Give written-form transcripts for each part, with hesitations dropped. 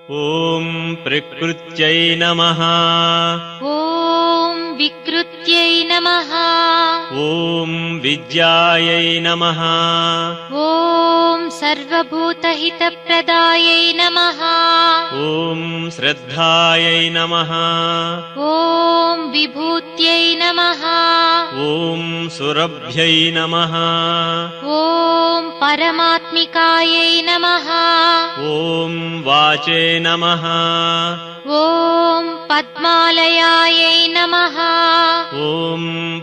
ॐ प्रकृत्यै नमः। ॐ विकृत्यै नमः। ॐ विद्यायै नमः। ॐ सर्वभूतहितप्रदायै नमः। ॐ श्रद्धायै नमः। ॐ विभूत्यै नमः। ॐ सुरभ्यै नमः। ॐ परमात्मिकायै नमः। ॐ वाचे नमः। ॐ पद्मालयायै नमः। ॐ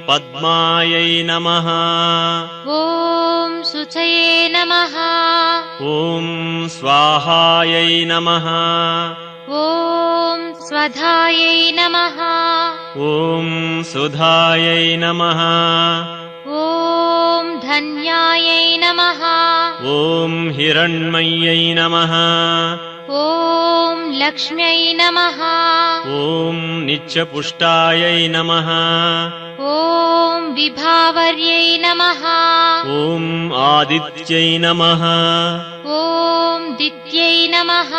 पद्मायै नमः। ॐ शुचये नमः। ॐ स्वाहायै नमः। ॐ स्वधायै नमः। ॐ सुधायै नमः। ॐ धन्यायै नमः। ॐ हिरण्मय्यै नमः। ॐ लक्ष्म्यै नमः। ॐ नित्यपुष्टायै नमः। ॐ विभावर्यै नमः। ॐ आदित्यै नमः। ॐ दित्यै नमः।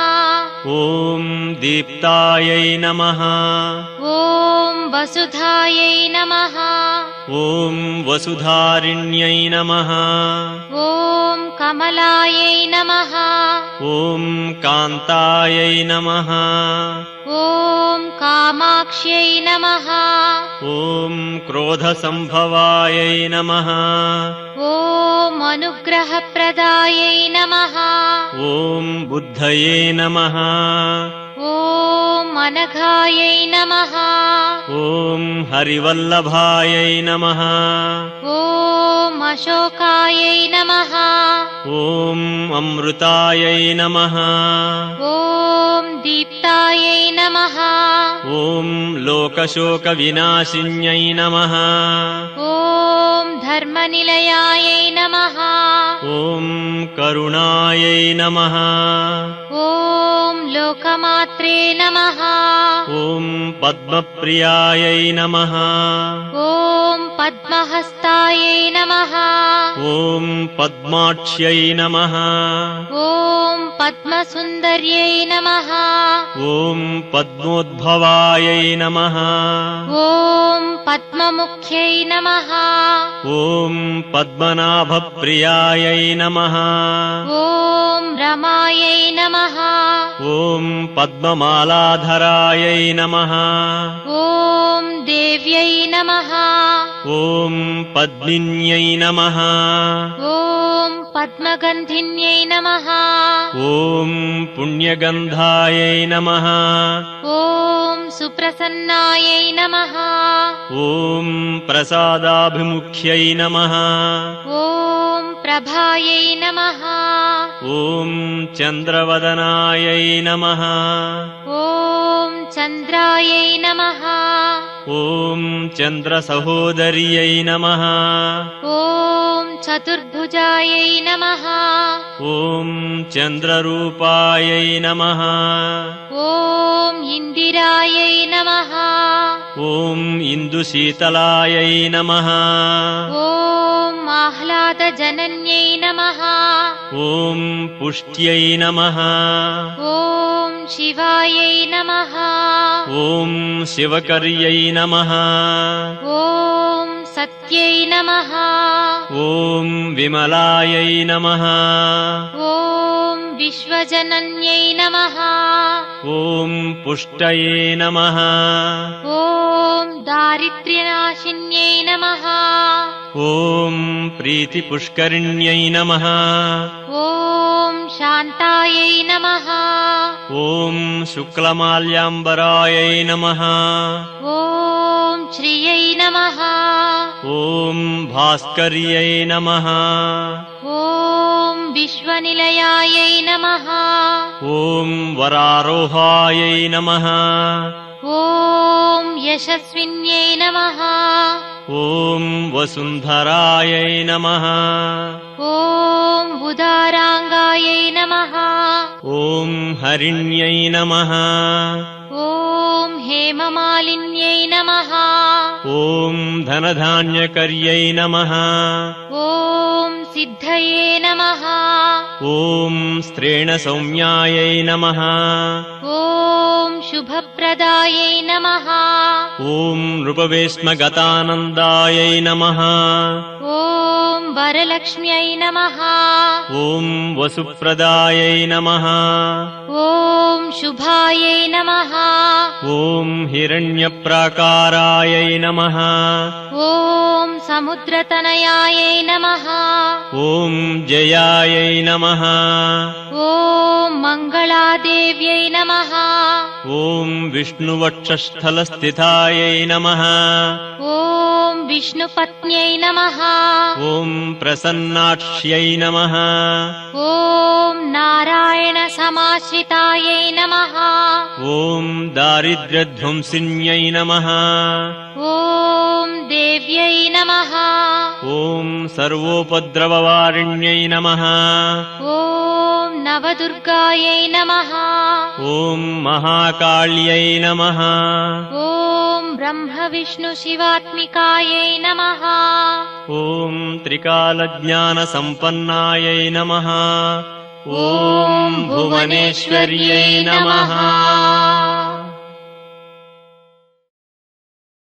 ॐ दीप्तायै नमः। ॐ वसुधायै नमः। ॐ वसुधारिण्यै नमः। ॐ कमलायै नमः। ॐ कान्तायै नमः। ॐ कामाक्ष्यै नमः। ॐ क्रोधसम्भवायै नमः। ॐ अनुग्रहप्रदायै नमः। ॐ बुद्धये नमः। ॐ अनघायै नमः। ॐ हरिवल्लभायै नमः। ॐ अशोकायै नमः। ॐ अमृतायै नमः। ॐ दीप्तायै नमः। ॐ लोकशोकविनाशिन्यै नमः। ॐ धर्मनिलयायै नमः। ॐ करुणायै नमः। ॐ लोकमात्रे नमः। ॐ पद्मप्रियायै नमः। ॐ पद्महस्तायै नमः। ॐ पद्माक्ष्यै नमः। ॐ पद्मसुन्दर्यै नमः। ॐ पद्मोद्भवायै नमः। ॐ पद्ममुख्यै नमः। ॐ पद्मनाभप्रियायै नमः। ॐ रमायै नमः। ॐ पद्ममालाधरायै नमः। ॐ देव्यै नमः। ॐ पद्मिन्यै नमः। ॐ पद्मगन्धिन्यै नमः। ॐ पुण्यगन्धायै नमः। ॐ सुप्रसन्नायै नमः। ॐ प्रसादाभिमुख्यै नमः। ॐ प्रभायै नमः। ॐ चन्द्रवदनायै नमः। ॐ चन्द्रायै नमः। ॐ चन्द्रसहोदर्यै नमः। ॐ चतुर्भुजायै नमः। ॐ चन्द्ररूपायै नमः। ॐ इन्दिरायै नमः। ॐ इन्दुशीतलायै नमः। ॐ आह्लादजनन्यै नमः। ॐ पुष्ट्यै नमः। ॐ शिवायै नमः। ॐ शिवकर्यै नमः। ॐ सत्यै नमः। ॐ विमलायै नमः। ॐ विश्वजनन्यै नमः। ॐ पुष्टये नमः। ॐ दारिद्र्यनाशिन्यै नमः। ॐ प्रीतिपुष्करिण्यै नमः। ॐ शान्तायै नमः। ॐ शुक्लमाल्याम्बरायै नमः। ॐ श्रियै नमः। ॐ भास्कर्यै नमः। ॐ विश्वनिलयायै नमः। ॐ वरारोहायै नमः। ॐ यशस्विन्यै नमः। ॐ वसुन्धरायै नमः। ॐ उदाराङ्गायै नमः। ॐ हरिण्यै नमः। ॐ हेममालिन्यै नमः। ॐ धनधान्यकर्यै नमः। ॐ सिद्धये नमः। ॐ स्त्रेणसौम्यायै नमः। ॐ शुभप्रदायै नमः। ॐ नृपवेश्मगतानन्दायै नमः। ॐ वरलक्ष्म्यै नमः। ॐ वसुप्रदायै नमः। ॐ शुभायै नमः। ॐ हिरण्यप्राकारायै नमः। ॐ समुद्रतनयायै नमः। ॐ जयायै नमः। ॐ मङ्गलादेव्यै नमः। ॐ विष्णुवक्षस्थलस्थितायै नमः। ॐ विष्णुपत्न्यै नमः। ॐ प्रसन्नाक्ष्यै नमः। ॐ नारायणसमाश्रितायै नमः। ॐ दारिद्र्यध्वंसिन्यै नमः। ॐ देव्यै नमः। ॐ सर्वोपद्रववारिण्यै नमः। ॐ नवदुर्गायै नमः। ॐ महाकाल्यै नमः। ॐ ब्रह्मविष्णुशिवात्मिकायै नमः। ॐ त्रिकालज्ञानसम्पन्नायै नमः। ॐ भुवनेश्वर्यै नमः।